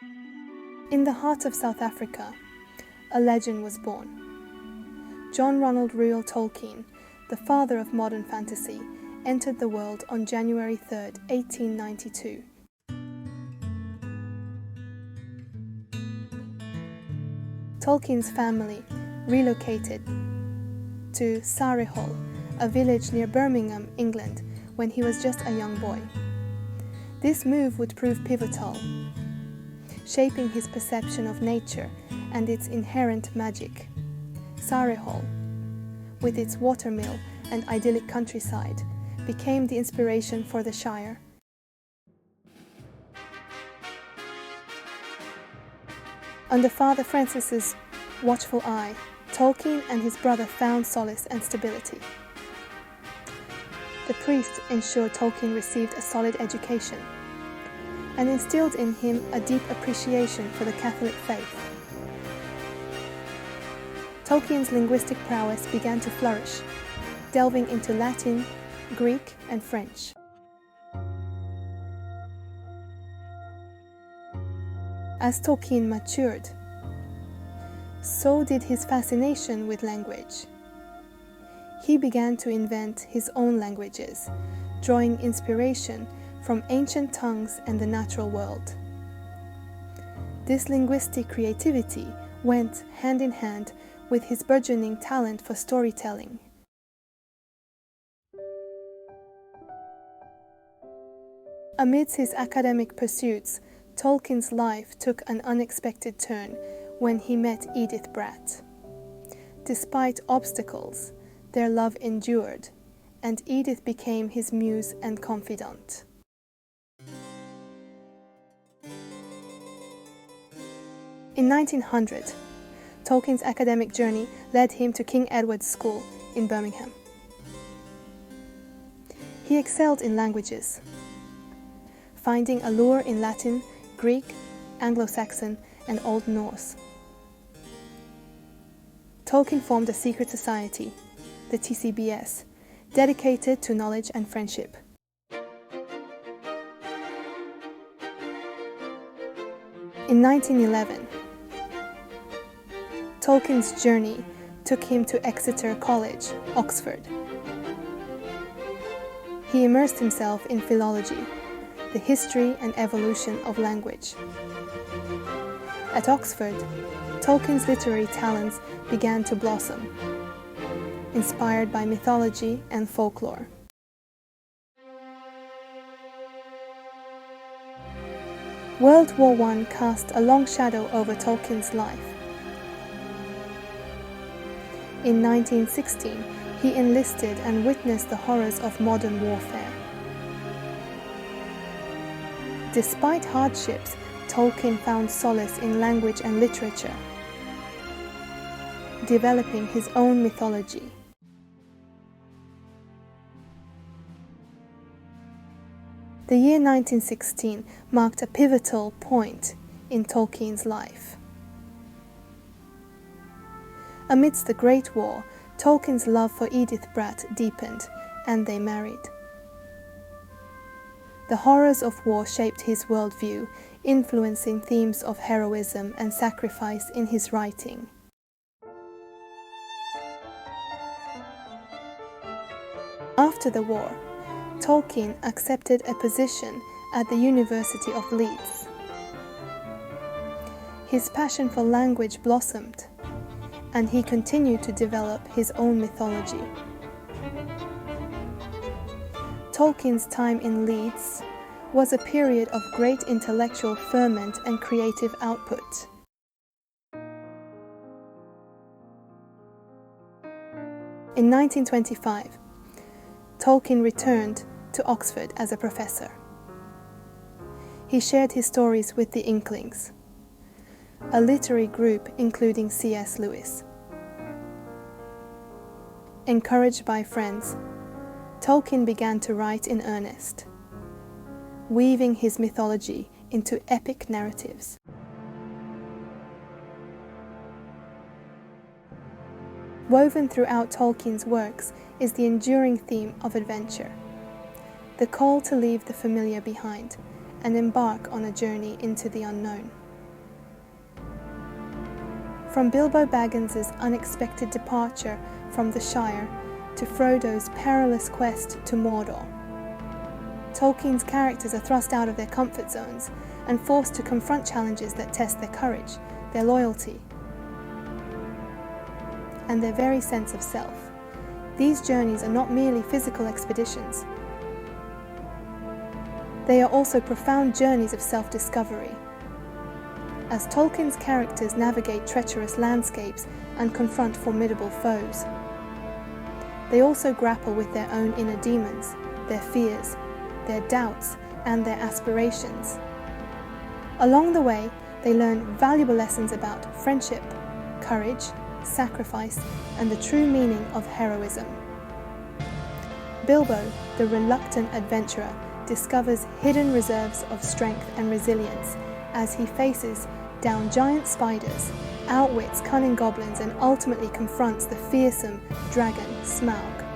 In the heart of South Africa, a legend was born. J.R.R. Tolkien, the father of modern fantasy, entered the world on January 3, 1892. Tolkien's family relocated to Sarehole, a village near Birmingham, England, when he was just a young boy. This move would prove pivotal, shaping his perception of nature and its inherent magic. Sarehole, with its watermill and idyllic countryside, became the inspiration for the Shire. Under Father Francis's watchful eye, Tolkien and his brother found solace and stability. The priest ensured Tolkien received a solid education and instilled in him a deep appreciation for the Catholic faith. Tolkien's linguistic prowess began to flourish, delving into Latin, Greek, and French. As Tolkien matured, so did his fascination with language. He began to invent his own languages, drawing inspiration from ancient tongues and the natural world. This linguistic creativity went hand in hand with his burgeoning talent for storytelling. Amidst his academic pursuits, Tolkien's life took an unexpected turn when he met Edith Bratt. Despite obstacles, their love endured, and Edith became his muse and confidant. In 1900, Tolkien's academic journey led him to King Edward's School in Birmingham. He excelled in languages, finding allure in Latin, Greek, Anglo-Saxon, and Old Norse. Tolkien formed a secret society, the TCBS, dedicated to knowledge and friendship. In 1911, Tolkien's journey took him to Exeter College, Oxford. He immersed himself in philology, the history and evolution of language. At Oxford, Tolkien's literary talents began to blossom, inspired by mythology and folklore. World War I cast a long shadow over Tolkien's life. In 1916, he enlisted and witnessed the horrors of modern warfare. Despite hardships, Tolkien found solace in language and literature, developing his own mythology. The year 1916 marked a pivotal point in Tolkien's life. Amidst the Great War, Tolkien's love for Edith Bratt deepened, and they married. The horrors of war shaped his worldview, influencing themes of heroism and sacrifice in his writing. After the war, Tolkien accepted a position at the University of Leeds. His passion for language blossomed, and he continued to develop his own mythology. Tolkien's time in Leeds was a period of great intellectual ferment and creative output. In 1925, Tolkien returned to Oxford as a professor. He shared his stories with the Inklings, a literary group including C.S. Lewis. Encouraged by friends, Tolkien began to write in earnest, weaving his mythology into epic narratives. Woven throughout Tolkien's works is the enduring theme of adventure, the call to leave the familiar behind and embark on a journey into the unknown. From Bilbo Baggins's unexpected departure from the Shire to Frodo's perilous quest to Mordor, Tolkien's characters are thrust out of their comfort zones and forced to confront challenges that test their courage, their loyalty, and their very sense of self. These journeys are not merely physical expeditions. They are also profound journeys of self-discovery. As Tolkien's characters navigate treacherous landscapes and confront formidable foes, they also grapple with their own inner demons, their fears, their doubts, and their aspirations. Along the way, they learn valuable lessons about friendship, courage, sacrifice, and the true meaning of heroism. Bilbo, the reluctant adventurer, discovers hidden reserves of strength and resilience as he faces down giant spiders, outwits cunning goblins, and ultimately confronts the fearsome dragon Smaug.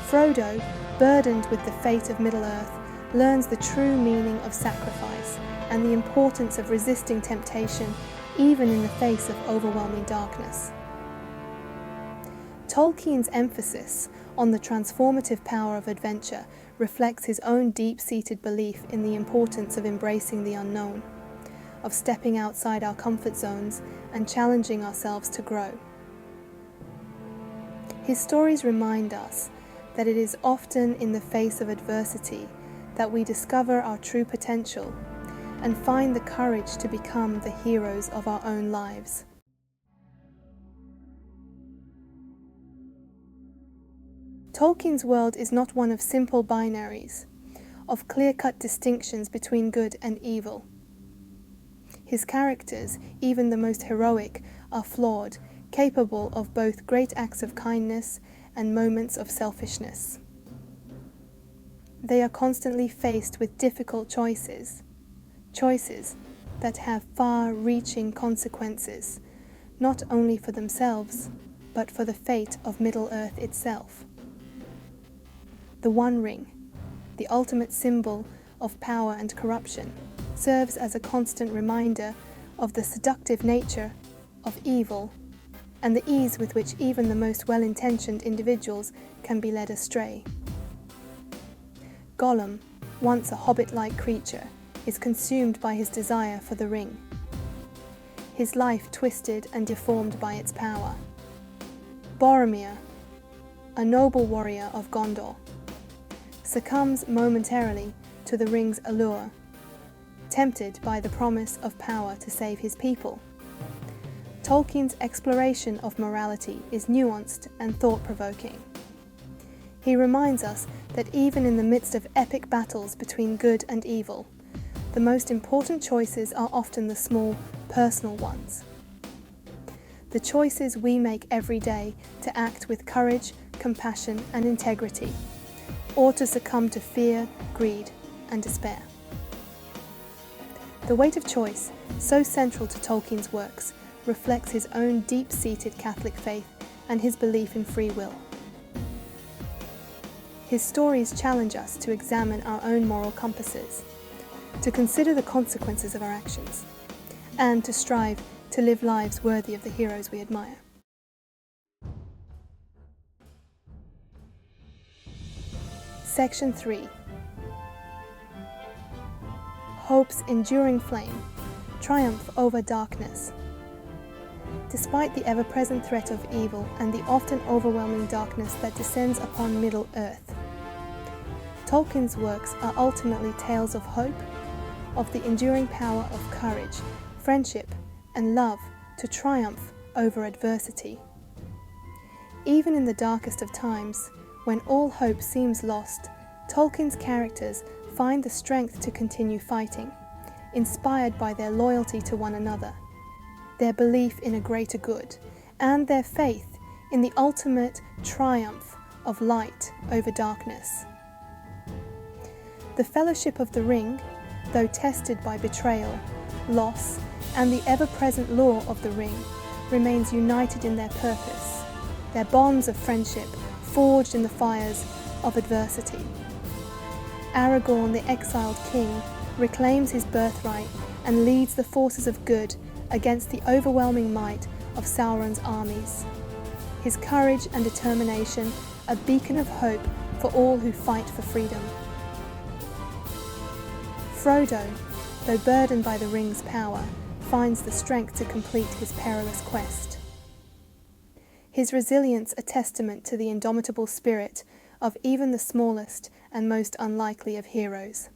Frodo, burdened with the fate of Middle-earth, learns the true meaning of sacrifice and the importance of resisting temptation even in the face of overwhelming darkness. Tolkien's emphasis on the transformative power of adventure reflects his own deep-seated belief in the importance of embracing the unknown, of stepping outside our comfort zones and challenging ourselves to grow. His stories remind us that it is often in the face of adversity that we discover our true potential and find the courage to become the heroes of our own lives. Tolkien's world is not one of simple binaries, of clear-cut distinctions between good and evil. His characters, even the most heroic, are flawed, capable of both great acts of kindness and moments of selfishness. They are constantly faced with difficult choices that have far-reaching consequences, not only for themselves, but for the fate of Middle-earth itself. The One Ring, the ultimate symbol of power and corruption, serves as a constant reminder of the seductive nature of evil and the ease with which even the most well-intentioned individuals can be led astray. Gollum, once a hobbit-like creature, is consumed by his desire for the ring, his life twisted and deformed by its power. Boromir, a noble warrior of Gondor, succumbs momentarily to the ring's allure, tempted by the promise of power to save his people. Tolkien's exploration of morality is nuanced and thought-provoking. He reminds us that even in the midst of epic battles between good and evil, the most important choices are often the small, personal ones. The choices we make every day to act with courage, compassion, and integrity, or to succumb to fear, greed, and despair. The weight of choice, so central to Tolkien's works, reflects his own deep-seated Catholic faith and his belief in free will. His stories challenge us to examine our own moral compasses, to consider the consequences of our actions, and to strive to live lives worthy of the heroes we admire. Section 3. Hope's enduring flame, triumph over darkness. Despite the ever-present threat of evil and the often overwhelming darkness that descends upon Middle-earth, Tolkien's works are ultimately tales of hope, of the enduring power of courage, friendship, and love to triumph over adversity. Even in the darkest of times, when all hope seems lost, Tolkien's characters find the strength to continue fighting, inspired by their loyalty to one another, their belief in a greater good, and their faith in the ultimate triumph of light over darkness. The Fellowship of the Ring, though tested by betrayal, loss, and the ever-present law of the ring, remains united in their purpose, their bonds of friendship forged in the fires of adversity. Aragorn, the exiled king, reclaims his birthright and leads the forces of good against the overwhelming might of Sauron's armies. His courage and determination, a beacon of hope for all who fight for freedom. Frodo, though burdened by the ring's power, finds the strength to complete his perilous quest. His resilience a testament to the indomitable spirit of even the smallest and most unlikely of heroes.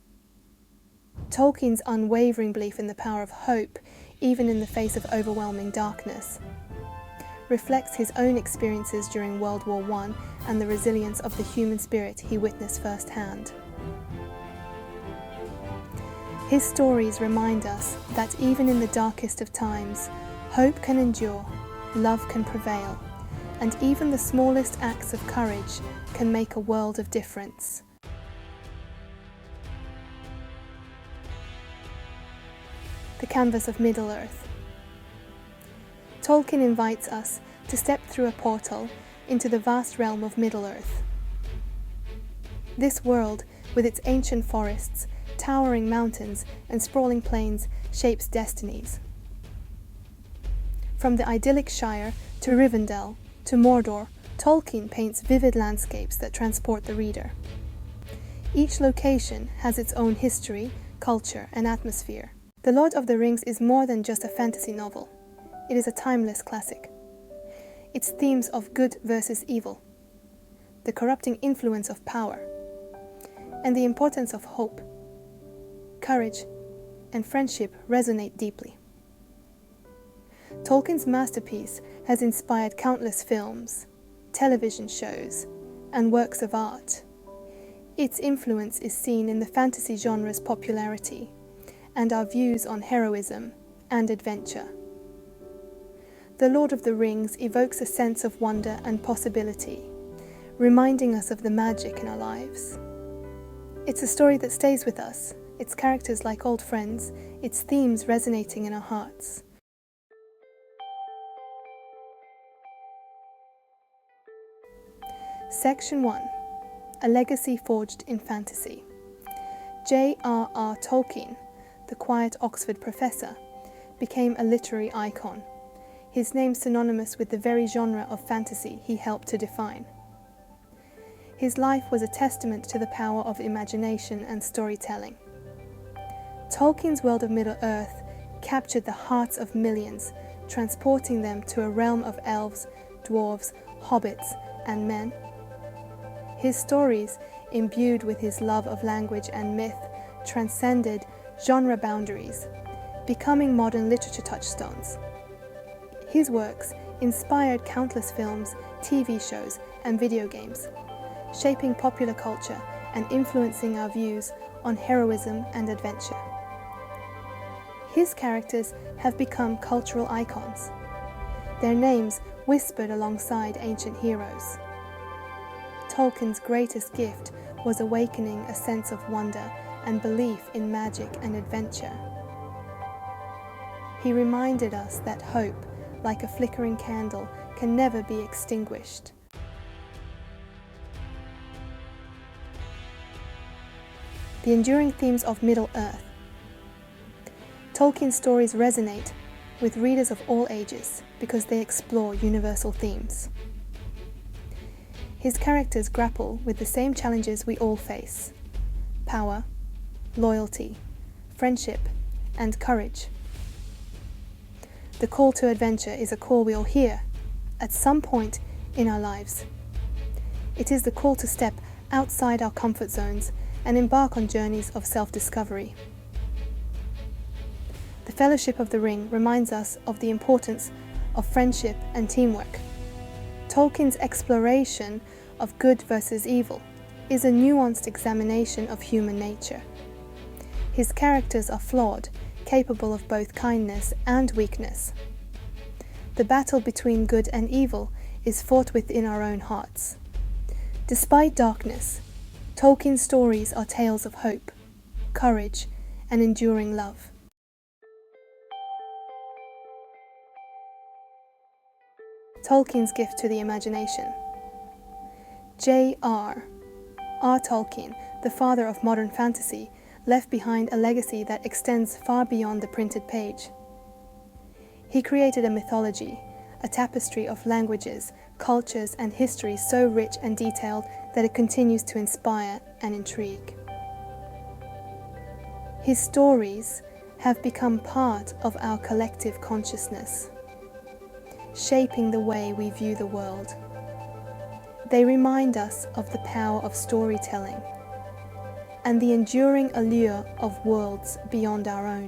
Tolkien's unwavering belief in the power of hope, even in the face of overwhelming darkness, reflects his own experiences during World War I and the resilience of the human spirit he witnessed firsthand. His stories remind us that even in the darkest of times, hope can endure, love can prevail, and even the smallest acts of courage can make a world of difference. The canvas of Middle-earth. Tolkien invites us to step through a portal into the vast realm of Middle-earth. This world, with its ancient forests, towering mountains and sprawling plains, shapes destinies. From the idyllic Shire to Rivendell to Mordor, Tolkien paints vivid landscapes that transport the reader. Each location has its own history, culture, and atmosphere. The Lord of the Rings is more than just a fantasy novel. It is a timeless classic. Its themes of good versus evil, the corrupting influence of power, and the importance of hope, courage, and friendship resonate deeply. Tolkien's masterpiece has inspired countless films, television shows, and works of art. Its influence is seen in the fantasy genre's popularity and our views on heroism and adventure. The Lord of the Rings evokes a sense of wonder and possibility, reminding us of the magic in our lives. It's a story that stays with us, its characters like old friends, its themes resonating in our hearts. Section 1. A legacy forged in fantasy. J.R.R. Tolkien, the quiet Oxford professor, became a literary icon, his name synonymous with the very genre of fantasy he helped to define. His life was a testament to the power of imagination and storytelling. Tolkien's world of Middle-earth captured the hearts of millions, transporting them to a realm of elves, dwarves, hobbits, and men. His stories, imbued with his love of language and myth, transcended genre boundaries, becoming modern literature touchstones. His works inspired countless films, TV shows, and video games, shaping popular culture and influencing our views on heroism and adventure. His characters have become cultural icons, their names whispered alongside ancient heroes. Tolkien's greatest gift was awakening a sense of wonder and belief in magic and adventure. He reminded us that hope, like a flickering candle, can never be extinguished. The enduring themes of Middle-earth. Tolkien's stories resonate with readers of all ages because they explore universal themes. His characters grapple with the same challenges we all face: power, loyalty, friendship, and courage. The call to adventure is a call we all hear at some point in our lives. It is the call to step outside our comfort zones and embark on journeys of self-discovery. The Fellowship of the Ring reminds us of the importance of friendship and teamwork. Tolkien's exploration of good versus evil is a nuanced examination of human nature. His characters are flawed, capable of both kindness and weakness. The battle between good and evil is fought within our own hearts. Despite darkness, Tolkien's stories are tales of hope, courage, and enduring love. Tolkien's gift to the imagination. J.R.R. Tolkien, the father of modern fantasy, left behind a legacy that extends far beyond the printed page. He created a mythology, a tapestry of languages, cultures, and histories so rich and detailed that it continues to inspire and intrigue. His stories have become part of our collective consciousness, shaping the way we view the world. They remind us of the power of storytelling and the enduring allure of worlds beyond our own.